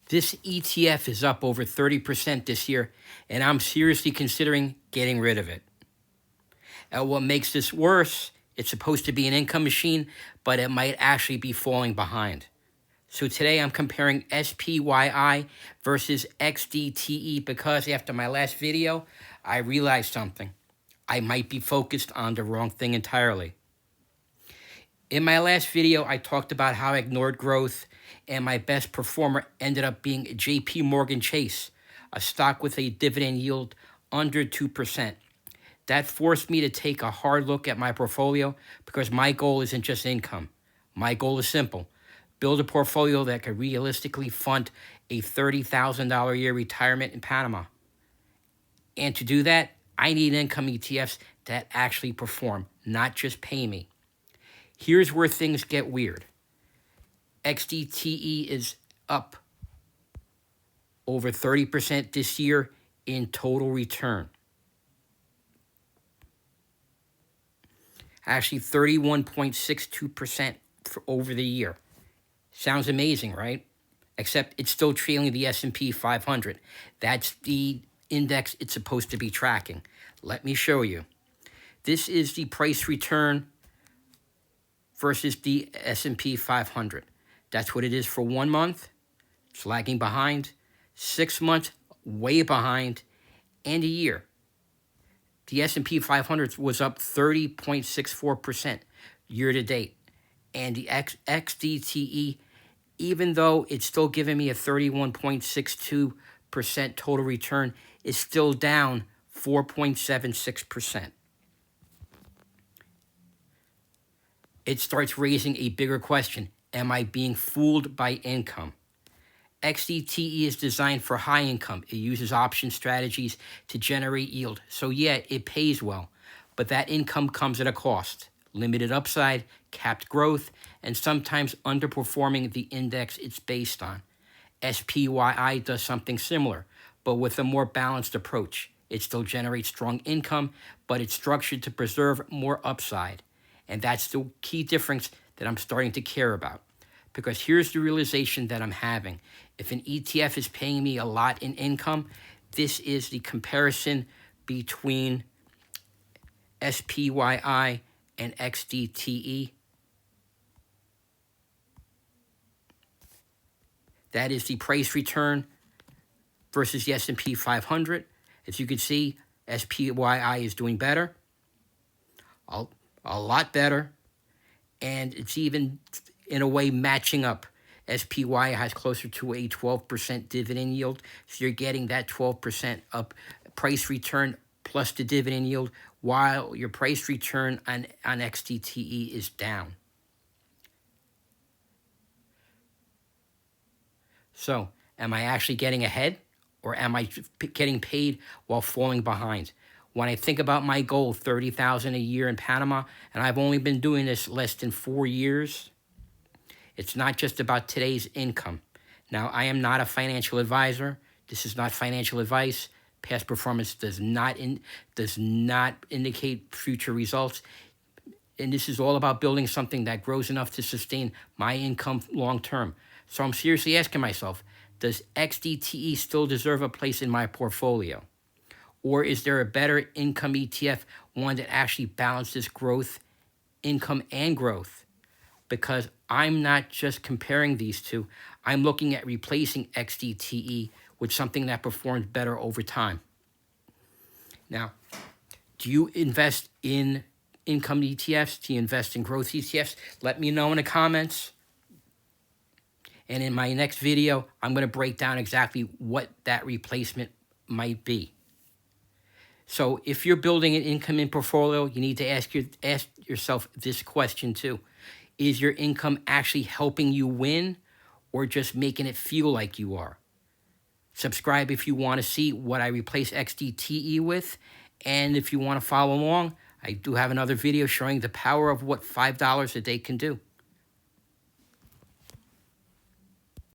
This ETF is up over 30% this year, and I'm seriously considering getting rid of it. And what makes this worse, it's supposed to be an income machine, but it might actually be falling behind. So today I'm comparing SPYI versus XDTE because after my last video, I realized something. I might be focused on the wrong thing entirely. In my last video, I talked about how I ignored growth, and my best performer ended up being JP Morgan Chase, a stock with a dividend yield under 2%. That forced me to take a hard look at my portfolio because my goal isn't just income. My goal is simple. Build a portfolio that could realistically fund a $30,000 a year retirement in Panama. And to do that, I need income ETFs that actually perform, not just pay me. Here's where things get weird. XDTE is up over 30% this year in total return. Actually, 31.62% over the year. Sounds amazing, right? Except it's still trailing the S&P 500. That's the index it's supposed to be tracking. Let me show you. This is the price return versus the S&P 500. That's what it is for 1 month. It's lagging behind. 6 months, way behind. And a year. The S&P 500 was up 30.64% year to date. And the XDTE, even though it's still giving me a 31.62% total return, is still down 4.76%. It starts raising a bigger question. Am I being fooled by income? XDTE is designed for high income. It uses option strategies to generate yield. So yeah, it pays well, but that income comes at a cost. Limited upside, capped growth, and sometimes underperforming the index it's based on. SPYI does something similar, but with a more balanced approach. It still generates strong income, but it's structured to preserve more upside. And that's the key difference that I'm starting to care about. Because here's the realization that I'm having. If an ETF is paying me a lot in income, this is the comparison between SPYI and XDTE. That is the price return versus the S&P 500. As you can see, SPYI is doing better, a lot better, and it's even in a way matching up. SPY has closer to a 12% dividend yield, so you're getting that 12% up price return plus the dividend yield, while your price return on XDTE is down. So, am I actually getting ahead, or am I getting paid while falling behind? When I think about my goal, $30,000 a year in Panama, and I've only been doing this less than 4 years, it's not just about today's income. Now, I am not a financial advisor. This is not financial advice. Past performance does not indicate future results. And this is all about building something that grows enough to sustain my income long term. So I'm seriously asking myself, does XDTE still deserve a place in my portfolio? Or is there a better income ETF, one that actually balances growth, income, and growth? Because I'm not just comparing these two. I'm looking at replacing XDTE with something that performs better over time. Now, do you invest in income ETFs? Do you invest in growth ETFs? Let me know in the comments. And in my next video, I'm going to break down exactly what that replacement might be. So if you're building an income in portfolio, you need to ask yourself this question too. Is your income actually helping you win, or just making it feel like you are? Subscribe if you want to see what I replace XDTE with. And if you want to follow along, I do have another video showing the power of what $5 a day can do.